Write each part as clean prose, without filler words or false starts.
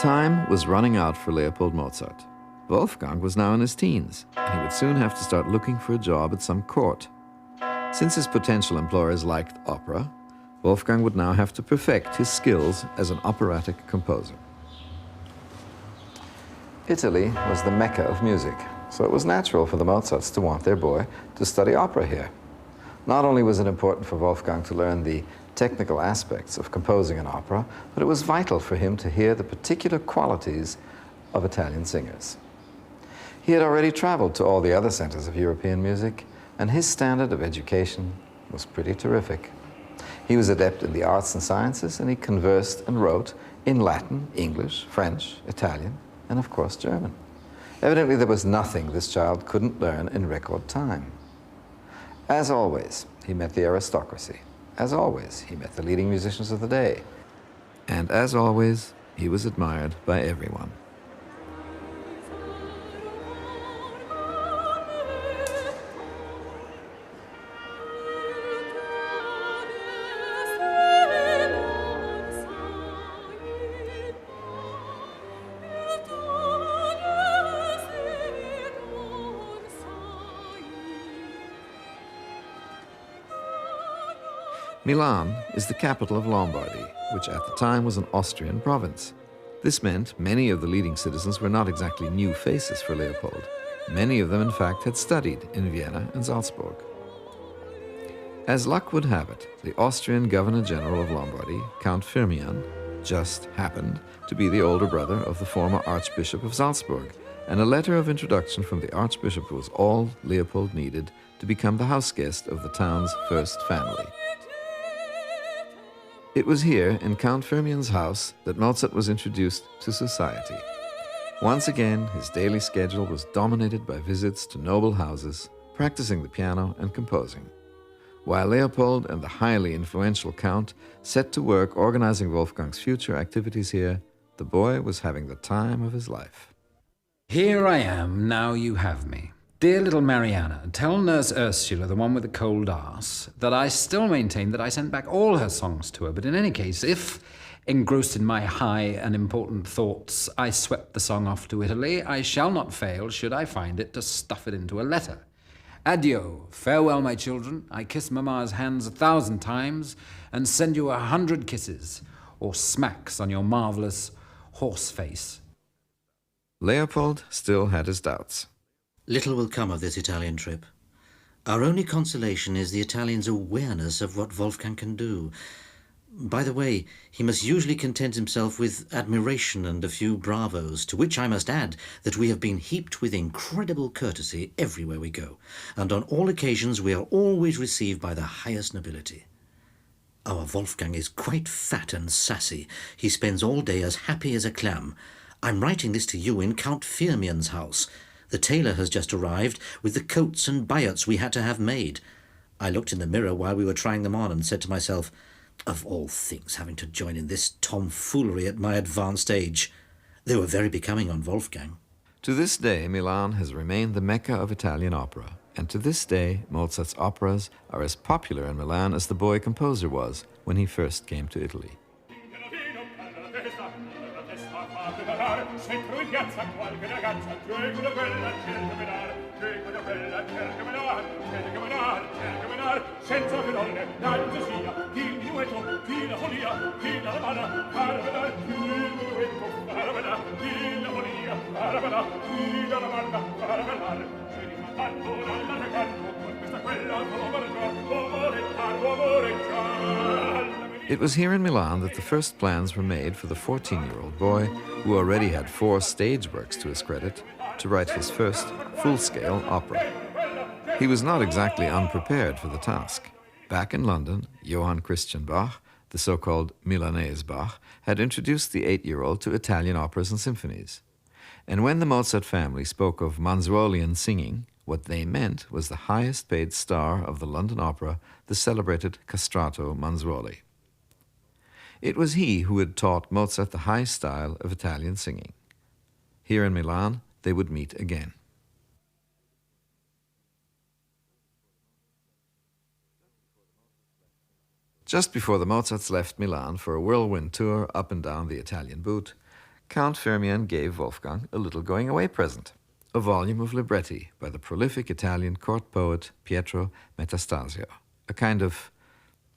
Time was running out for Leopold Mozart. Wolfgang was now in his teens, and he would soon have to start looking for a job at some court. Since his potential employers liked opera, Wolfgang would now have to perfect his skills as an operatic composer. Italy was the Mecca of music, so it was natural for the Mozarts to want their boy to study opera here. Not only was it important for Wolfgang to learn the technical aspects of composing an opera, but it was vital for him to hear the particular qualities of Italian singers. He had already traveled to all the other centers of European music, and his standard of education was pretty terrific. He was adept in the arts and sciences, and he conversed and wrote in Latin, English, French, Italian, and of course German. Evidently there was nothing this child couldn't learn in record time. As always, he met the aristocracy. As always, he met the leading musicians of the day. And as always, he was admired by everyone. Milan is the capital of Lombardy, which at the time was an Austrian province. This meant many of the leading citizens were not exactly new faces for Leopold. Many of them, in fact, had studied in Vienna and Salzburg. As luck would have it, the Austrian Governor-General of Lombardy, Count Firmian, just happened to be the older brother of the former Archbishop of Salzburg, and a letter of introduction from the Archbishop was all Leopold needed to become the house guest of the town's first family. It was here, in Count Firmian's house, that Mozart was introduced to society. Once again, his daily schedule was dominated by visits to noble houses, practicing the piano and composing. While Leopold and the highly influential Count set to work organizing Wolfgang's future activities here, the boy was having the time of his life. Here I am, now you have me. Dear little Mariana, tell Nurse Ursula, the one with the cold arse, that I still maintain that I sent back all her songs to her, but in any case, if, engrossed in my high and important thoughts, I swept the song off to Italy, I shall not fail, should I find it, to stuff it into a letter. Adieu, farewell, my children. I kiss Mamma's hands 1,000 times and send you 100 kisses, or smacks on your marvelous horse face. Leopold still had his doubts. Little will come of this Italian trip. Our only consolation is the Italian's awareness of what Wolfgang can do. By the way, he must usually content himself with admiration and a few bravos, to which I must add that we have been heaped with incredible courtesy everywhere we go, and on all occasions we are always received by the highest nobility. Our Wolfgang is quite fat and sassy. He spends all day as happy as a clam. I'm writing this to you in Count Firmian's house. The tailor has just arrived with the coats and bayats we had to have made. I looked in the mirror while we were trying them on and said to myself, of all things, having to join in this tomfoolery at my advanced age. They were very becoming on Wolfgang. To this day, Milan has remained the Mecca of Italian opera, and to this day, Mozart's operas are as popular in Milan as the boy composer was when he first came to Italy. It was here in Milan that the first plans were made for the 14-year-old boy, who already had 4 stage works to his credit, to write his first full-scale opera. He was not exactly unprepared for the task. Back in London, Johann Christian Bach, the so-called Milanese Bach, had introduced the 8-year-old to Italian operas and symphonies. And when the Mozart family spoke of Manzuolian singing, what they meant was the highest-paid star of the London Opera, the celebrated castrato Manzuoli. It was he who had taught Mozart the high style of Italian singing. Here in Milan, they would meet again. Just before the Mozarts left Milan for a whirlwind tour up and down the Italian boot, Count Firmian gave Wolfgang a little going-away present, a volume of libretti by the prolific Italian court poet Pietro Metastasio, a kind of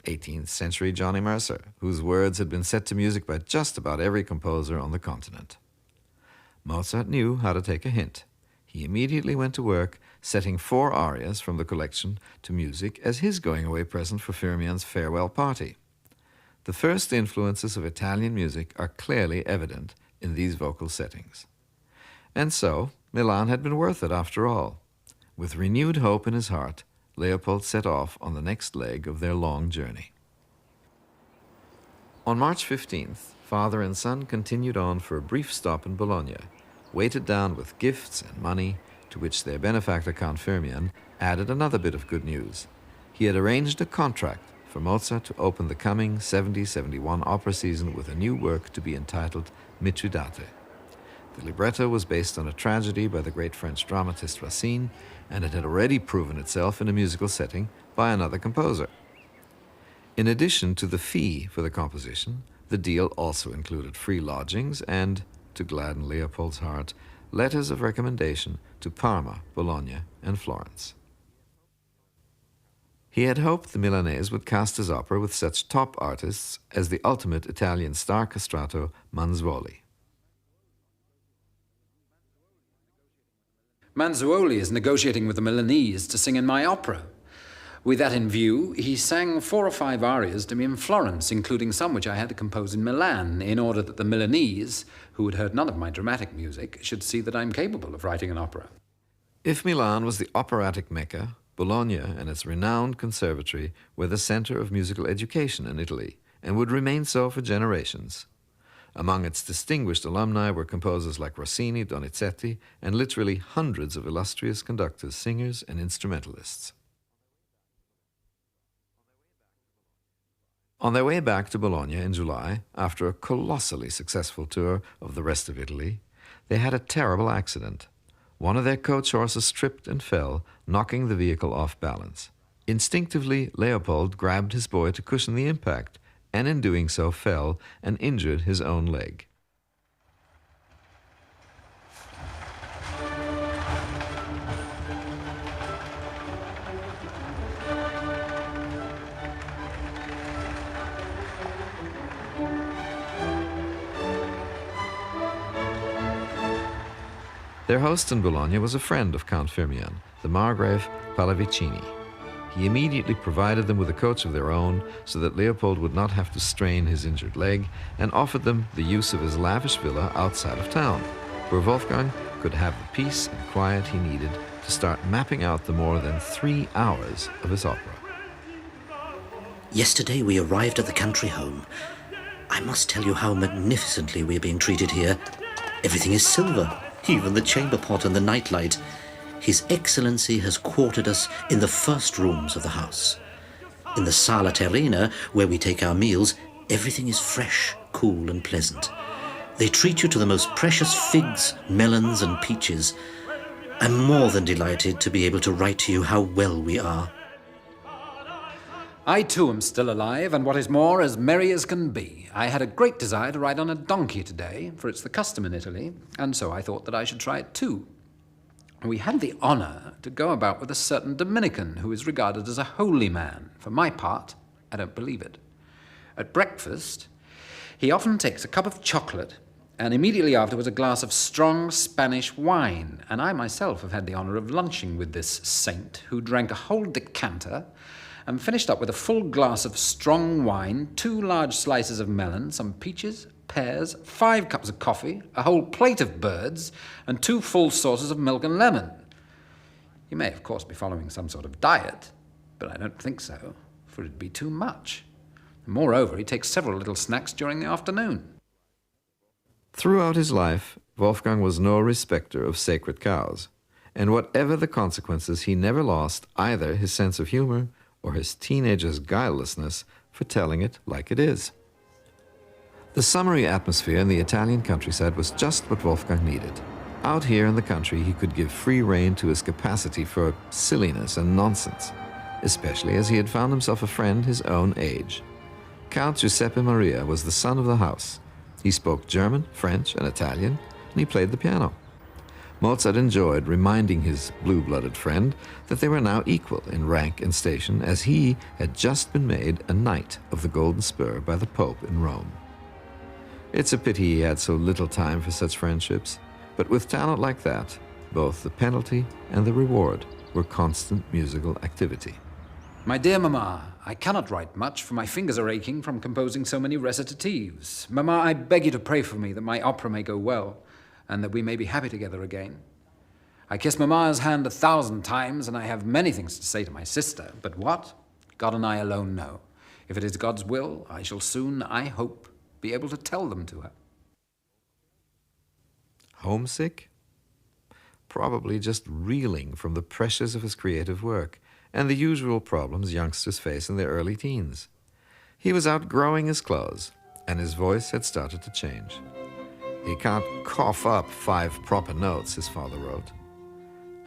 18th century Johnny Mercer, whose words had been set to music by just about every composer on the continent. Mozart knew how to take a hint. He immediately went to work, setting 4 arias from the collection to music as his going-away present for Firmian's farewell party. The first influences of Italian music are clearly evident in these vocal settings. And so, Milan had been worth it after all. With renewed hope in his heart, Leopold set off on the next leg of their long journey. On March 15th, father and son continued on for a brief stop in Bologna, weighted down with gifts and money, to which their benefactor Count Firmian added another bit of good news. He had arranged a contract for Mozart to open the coming 70-71 opera season with a new work to be entitled Mithridate. The libretto was based on a tragedy by the great French dramatist Racine, and it had already proven itself in a musical setting by another composer. In addition to the fee for the composition, the deal also included free lodgings and, to gladden Leopold's heart, letters of recommendation to Parma, Bologna, and Florence. He had hoped the Milanese would cast his opera with such top artists as the ultimate Italian star castrato Manzuoli. Manzuoli is negotiating with the Milanese to sing in my opera. With that in view, he sang 4 or 5 arias to me in Florence, including some which I had to compose in Milan, in order that the Milanese, who had heard none of my dramatic music, should see that I'm capable of writing an opera. If Milan was the operatic Mecca, Bologna and its renowned conservatory were the center of musical education in Italy, and would remain so for generations. Among its distinguished alumni were composers like Rossini, Donizetti, and literally hundreds of illustrious conductors, singers, and instrumentalists. On their way back to Bologna in July, after a colossally successful tour of the rest of Italy, they had a terrible accident. One of their coach horses tripped and fell, knocking the vehicle off balance. Instinctively, Leopold grabbed his boy to cushion the impact, and in doing so fell and injured his own leg. Their host in Bologna was a friend of Count Firmian, the Margrave Pallavicini. He immediately provided them with a coach of their own so that Leopold would not have to strain his injured leg, and offered them the use of his lavish villa outside of town, where Wolfgang could have the peace and quiet he needed to start mapping out the more than 3 hours of his opera. Yesterday we arrived at the country home. I must tell you how magnificently we are being treated here. Everything is silver, even the chamber pot and the nightlight. His Excellency has quartered us in the first rooms of the house. In the Sala Terrena, where we take our meals, everything is fresh, cool, and pleasant. They treat you to the most precious figs, melons, and peaches. I'm more than delighted to be able to write to you how well we are. I too am still alive, and what is more, as merry as can be. I had a great desire to ride on a donkey today, for it's the custom in Italy, and so I thought that I should try it too. We had the honor to go about with a certain Dominican who is regarded as a holy man. For my part, I don't believe it. At breakfast, he often takes a cup of chocolate and immediately afterwards a glass of strong Spanish wine, and I myself have had the honor of lunching with this saint who drank a whole decanter and finished up with a full glass of strong wine, 2 large slices of melon, some peaches, pears, 5 cups of coffee, a whole plate of birds, and 2 full saucers of milk and lemon. You may, of course, be following some sort of diet, but I don't think so, for it'd be too much. And moreover, he takes several little snacks during the afternoon. Throughout his life, Wolfgang was no respecter of sacred cows, and whatever the consequences, he never lost either his sense of humor or his teenager's guilelessness for telling it like it is. The summery atmosphere in the Italian countryside was just what Wolfgang needed. Out here in the country, he could give free rein to his capacity for silliness and nonsense, especially as he had found himself a friend his own age. Count Giuseppe Maria was the son of the house, He spoke German, French, and Italian, and he played the piano. Mozart enjoyed reminding his blue-blooded friend that they were now equal in rank and station, as he had just been made a Knight of the Golden Spur by the Pope in Rome. It's a pity he had so little time for such friendships, but with talent like that, both the penalty and the reward were constant musical activity. My dear Mamma, I cannot write much, for my fingers are aching from composing so many recitatives. Mamma, I beg you to pray for me that my opera may go well, and that we may be happy together again. I kiss Mamma's hand 1,000 times, and I have many things to say to my sister, but what? God and I alone know. If it is God's will, I shall soon, I hope, be able to tell them to her. Homesick? Probably just reeling from the pressures of his creative work and the usual problems youngsters face in their early teens. He was outgrowing his clothes, and his voice had started to change. He can't cough up 5 proper notes, his father wrote.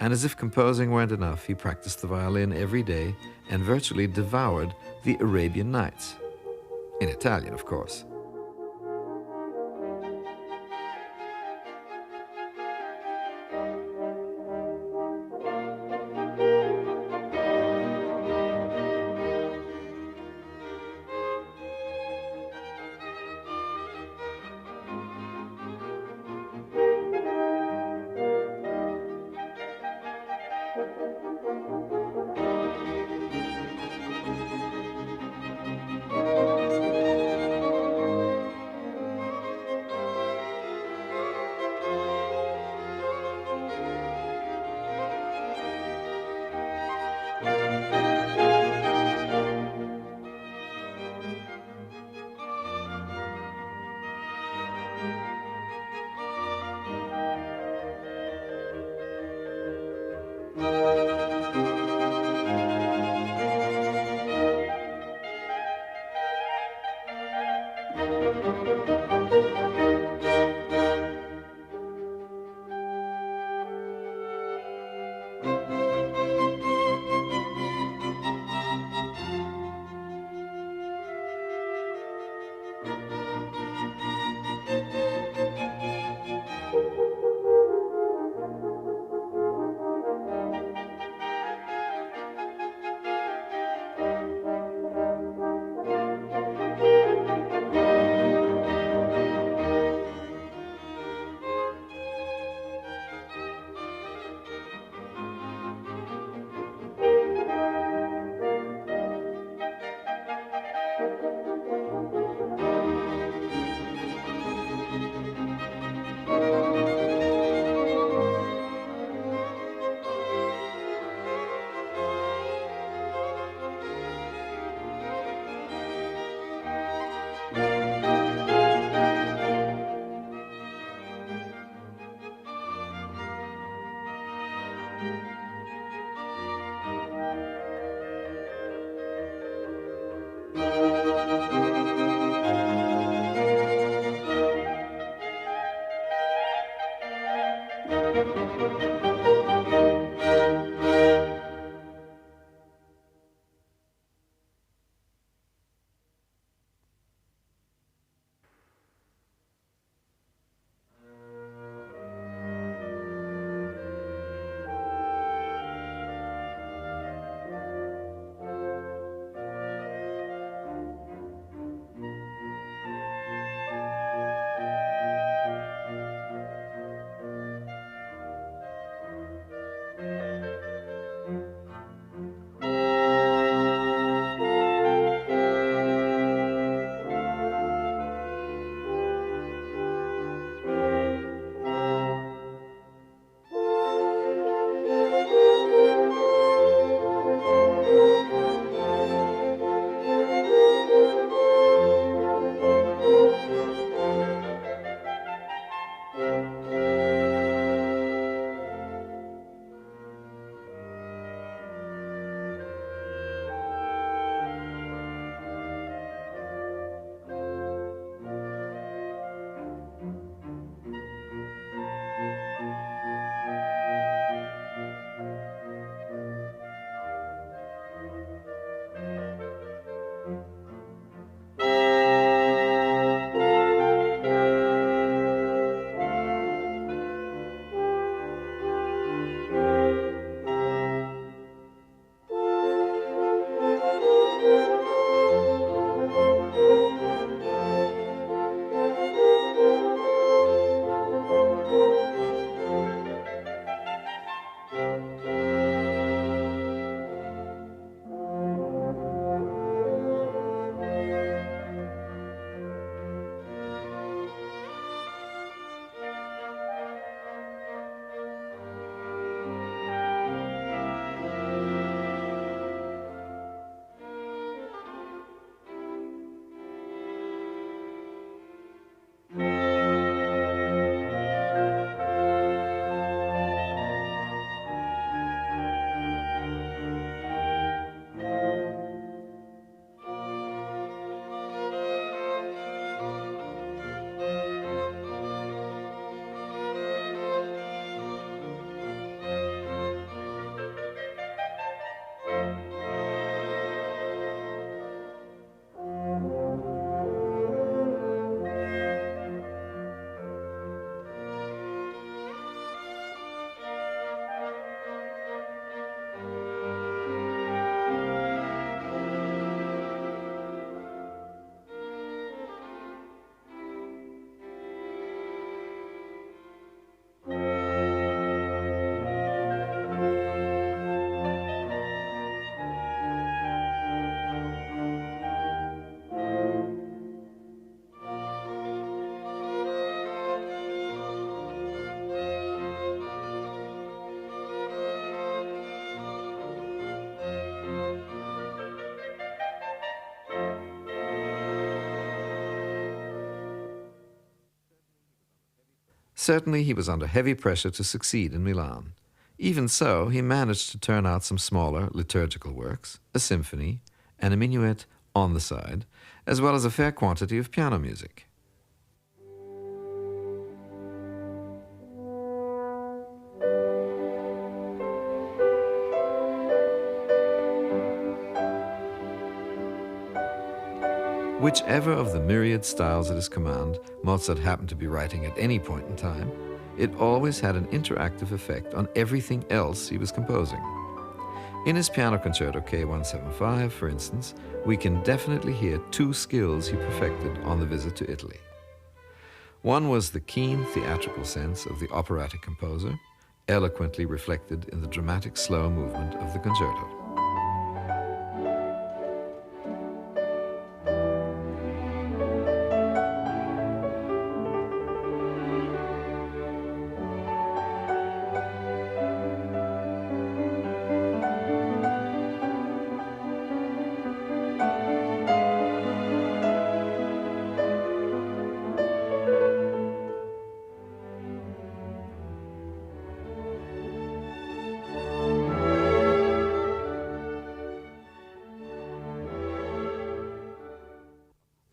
And as if composing weren't enough, he practiced the violin every day and virtually devoured the Arabian Nights. In Italian, of course. Certainly he was under heavy pressure to succeed in Milan. Even so, he managed to turn out some smaller liturgical works, a symphony, and a minuet on the side, as well as a fair quantity of piano music. Whichever of the myriad styles at his command Mozart happened to be writing at any point in time, it always had an interactive effect on everything else he was composing. In his Piano Concerto K175, for instance, we can definitely hear two skills he perfected on the visit to Italy. One was the keen theatrical sense of the operatic composer, eloquently reflected in the dramatic slow movement of the concerto.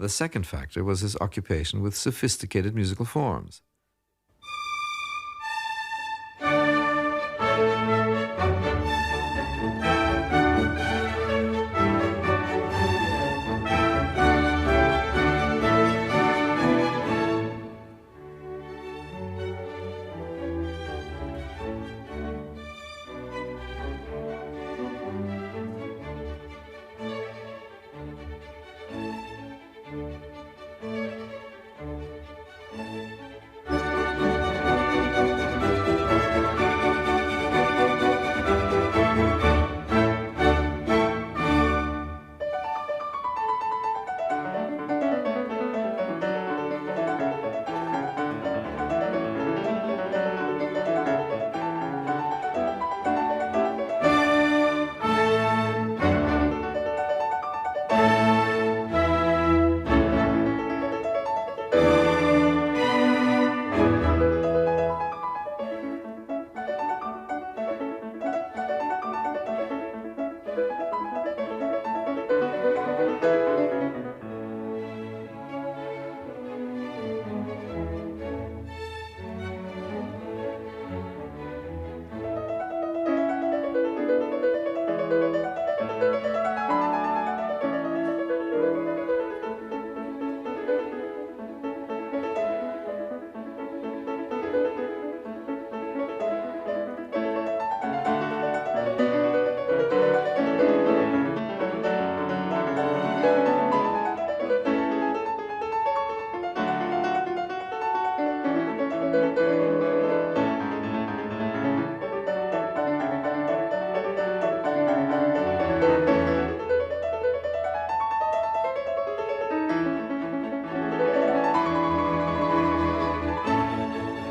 The second factor was his occupation with sophisticated musical forms.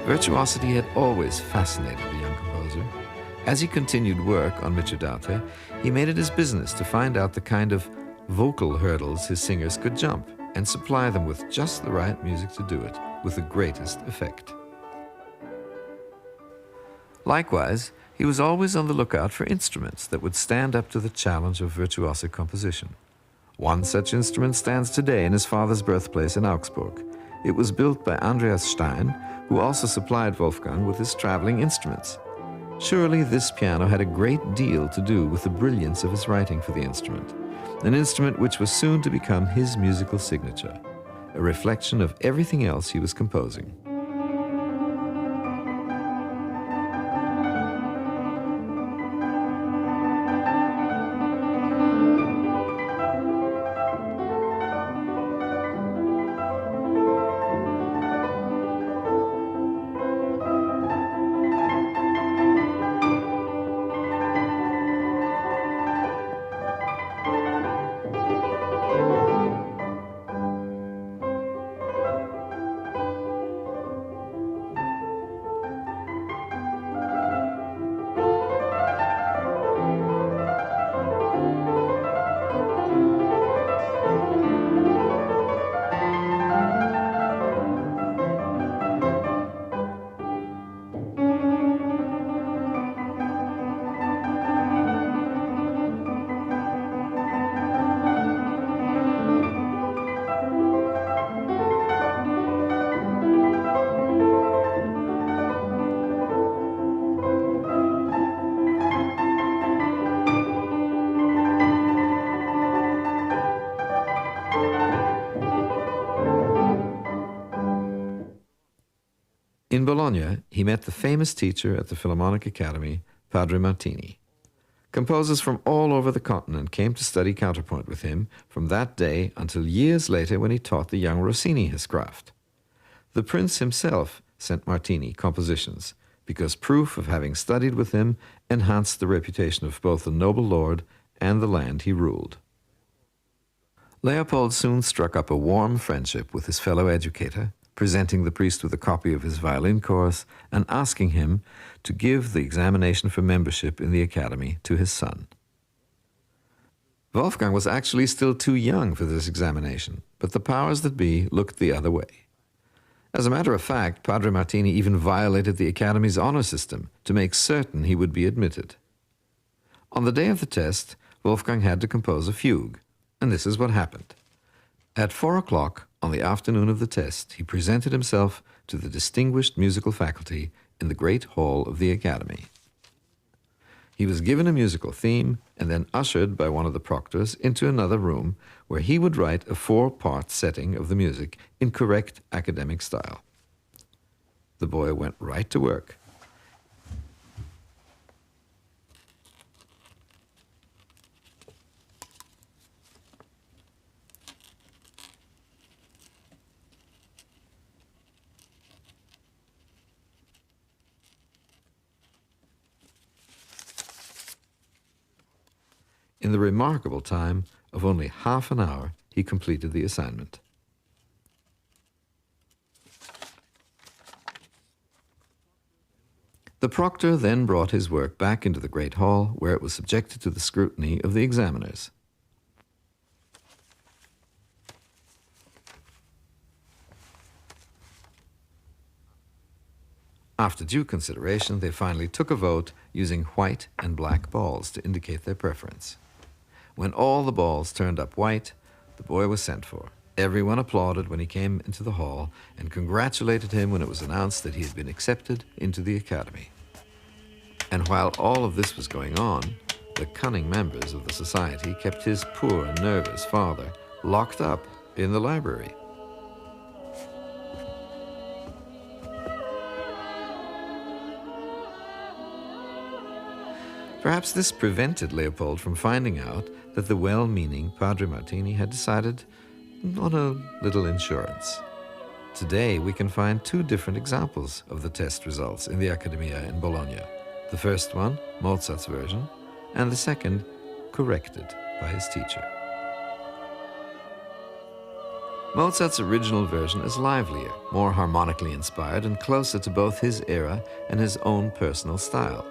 Virtuosity had always fascinated the young composer. As he continued work on Mitridate, he made it his business to find out the kind of vocal hurdles his singers could jump and supply them with just the right music to do it with the greatest effect. Likewise, he was always on the lookout for instruments that would stand up to the challenge of virtuosic composition. One such instrument stands today in his father's birthplace in Augsburg. It was built by Andreas Stein, who also supplied Wolfgang with his traveling instruments. Surely this piano had a great deal to do with the brilliance of his writing for the instrument, an instrument which was soon to become his musical signature, a reflection of everything else he was composing. In Bologna, he met the famous teacher at the Philharmonic Academy, Padre Martini. Composers from all over the continent came to study counterpoint with him from that day until years later when he taught the young Rossini his craft. The prince himself sent Martini compositions because proof of having studied with him enhanced the reputation of both the noble lord and the land he ruled. Leopold soon struck up a warm friendship with his fellow educator, presenting the priest with a copy of his violin course and asking him to give the examination for membership in the academy to his son. Wolfgang was actually still too young for this examination, but the powers that be looked the other way. As a matter of fact, Padre Martini even violated the academy's honor system to make certain he would be admitted. On the day of the test, Wolfgang had to compose a fugue, and this is what happened. At 4 o'clock on the afternoon of the test, he presented himself to the distinguished musical faculty in the great hall of the academy. He was given a musical theme and then ushered by one of the proctors into another room where he would write a 4-part setting of the music in correct academic style. The boy went right to work. In the remarkable time of only half an hour, he completed the assignment. The proctor then brought his work back into the great hall, where it was subjected to the scrutiny of the examiners. After due consideration, they finally took a vote using white and black balls to indicate their preference. When all the balls turned up white, the boy was sent for. Everyone applauded when he came into the hall and congratulated him when it was announced that he had been accepted into the academy. And while all of this was going on, the cunning members of the society kept his poor and nervous father locked up in the library. Perhaps this prevented Leopold from finding out that the well-meaning Padre Martini had decided on a little insurance. Today we can find 2 different examples of the test results in the Accademia in Bologna. The first one, Mozart's version, and the second, corrected by his teacher. Mozart's original version is livelier, more harmonically inspired, and closer to both his era and his own personal style.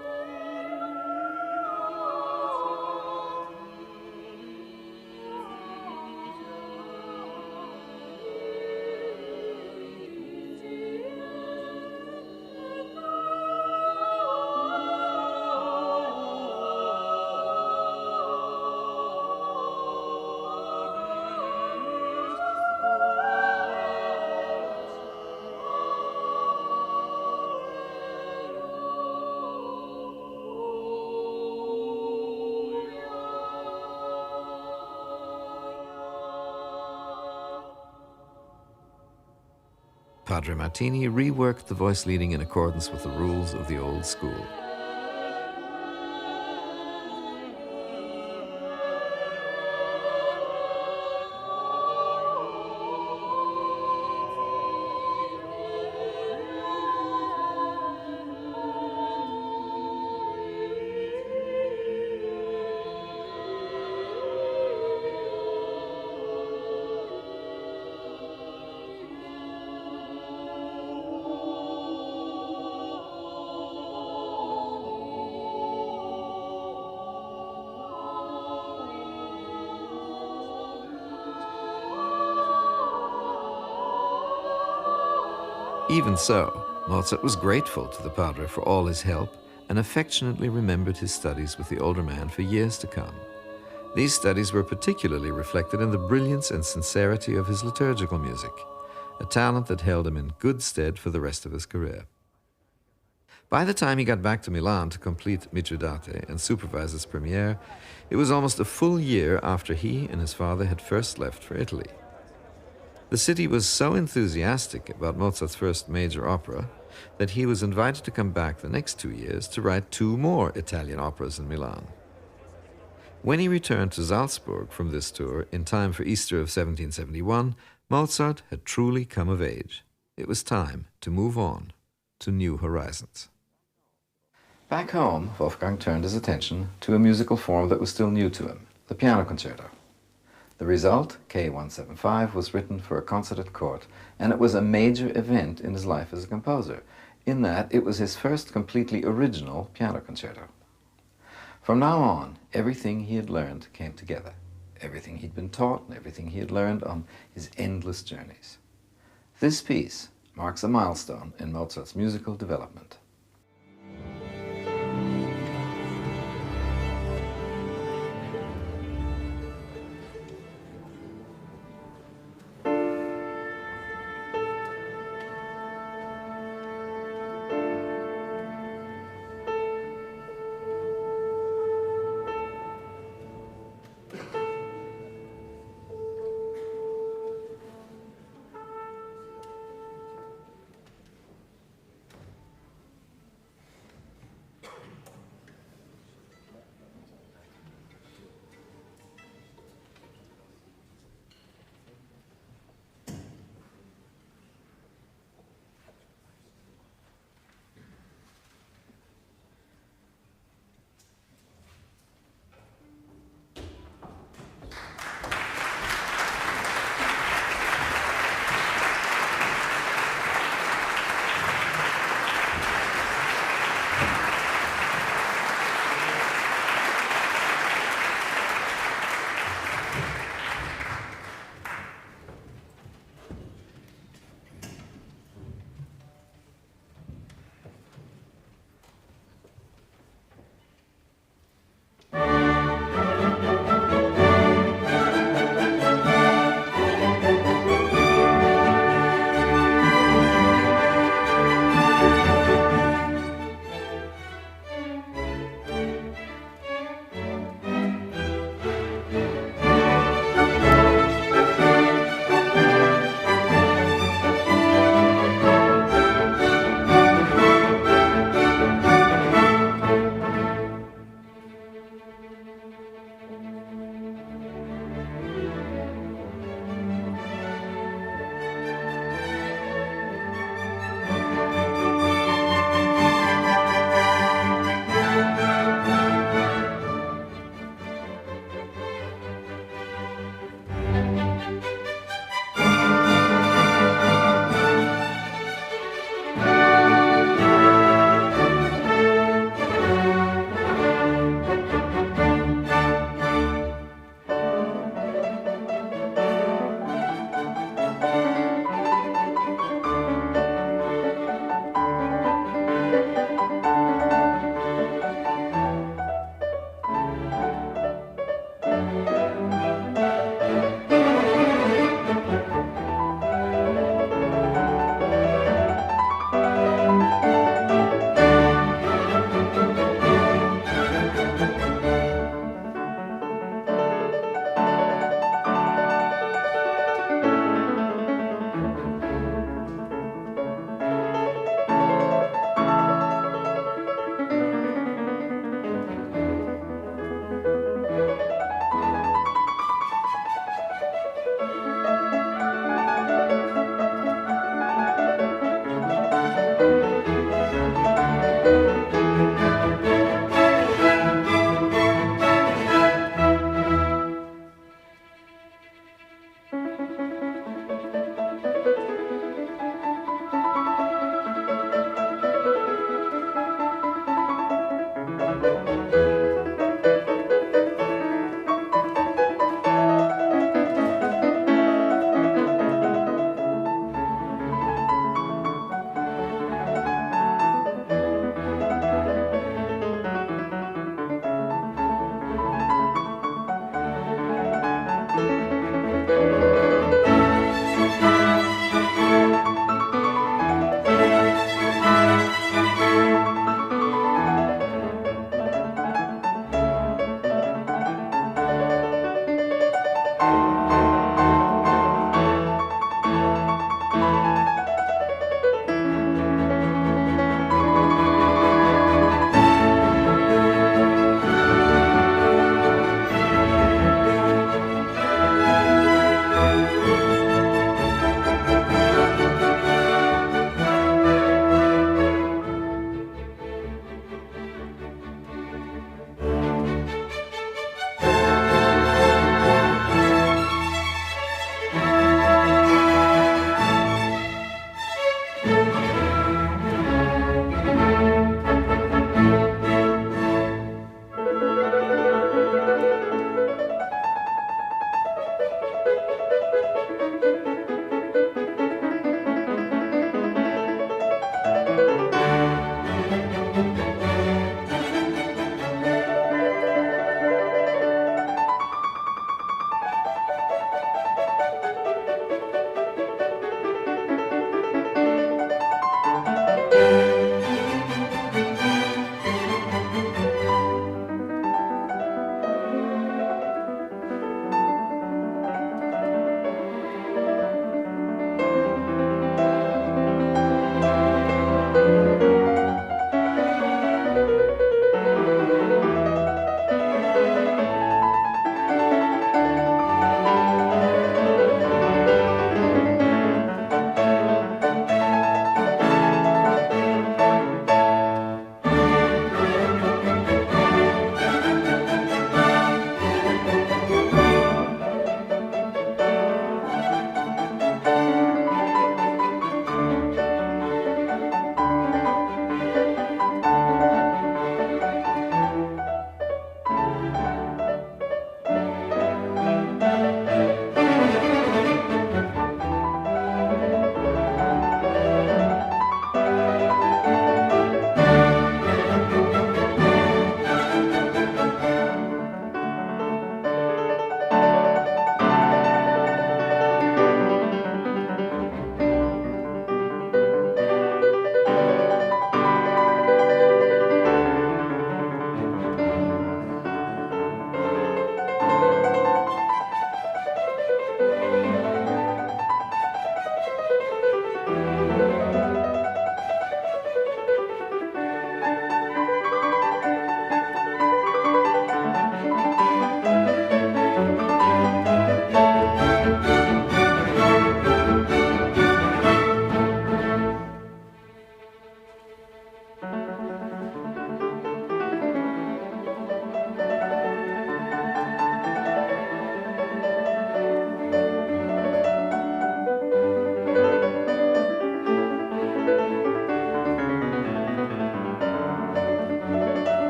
Padre Martini reworked the voice leading in accordance with the rules of the old school. Even so, Mozart was grateful to the padre for all his help and affectionately remembered his studies with the older man for years to come. These studies were particularly reflected in the brilliance and sincerity of his liturgical music, a talent that held him in good stead for the rest of his career. By the time he got back to Milan to complete Mithridate and supervise its premiere, it was almost a full year after he and his father had first left for Italy. The city was so enthusiastic about Mozart's first major opera, that he was invited to come back the next 2 years to write 2 more Italian operas in Milan. When he returned to Salzburg from this tour in time for Easter of 1771, Mozart had truly come of age. It was time to move on to new horizons. Back home, Wolfgang turned his attention to a musical form that was still new to him, the piano concerto. The result, K175, was written for a concert at court, and it was a major event in his life as a composer, in that it was his first completely original piano concerto. From now on, everything he had learned came together, everything he'd been taught and everything he had learned on his endless journeys. This piece marks a milestone in Mozart's musical development.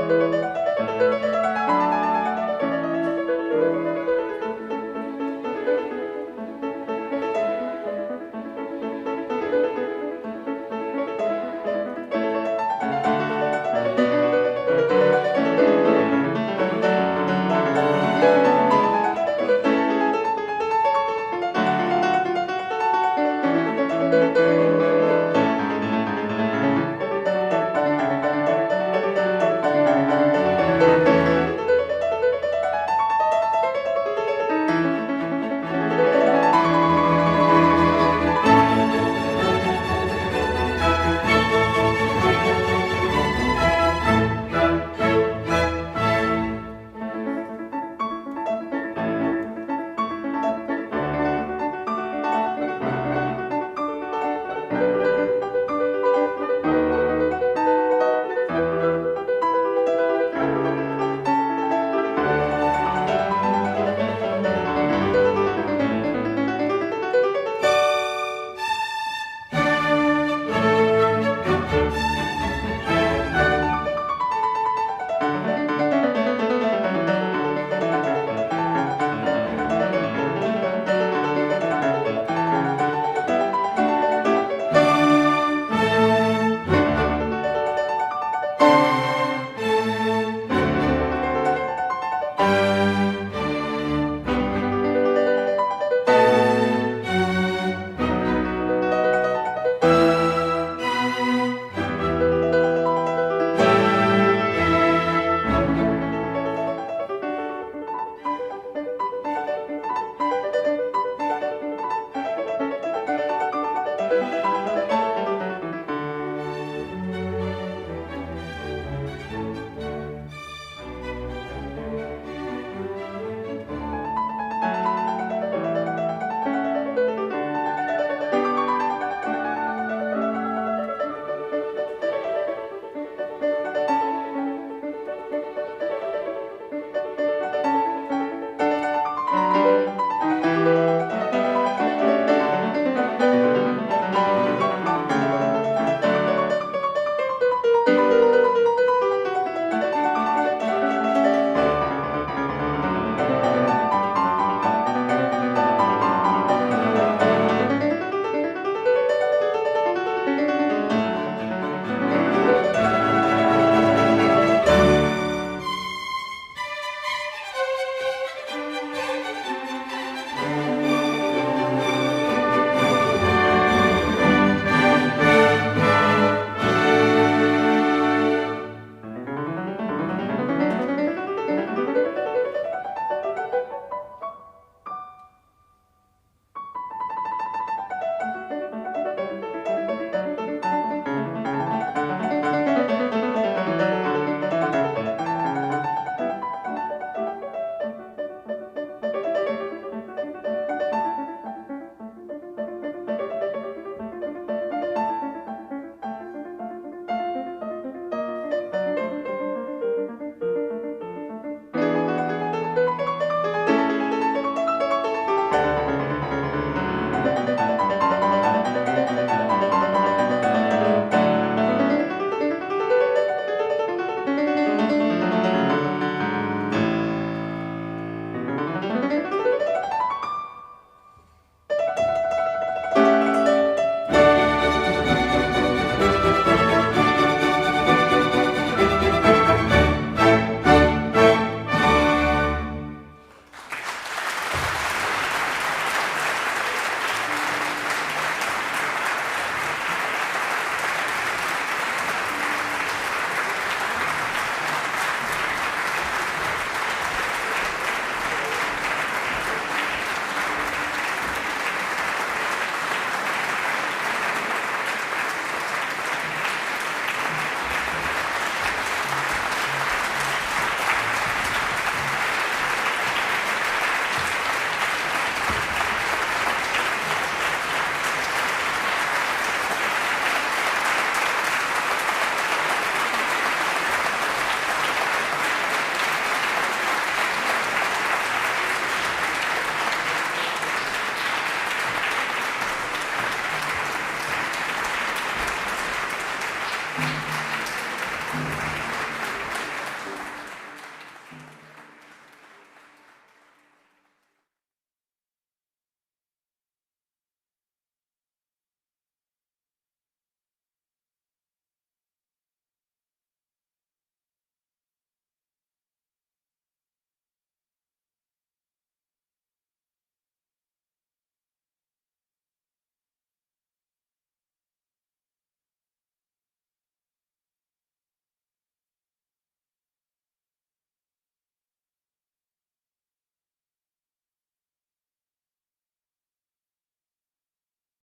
you.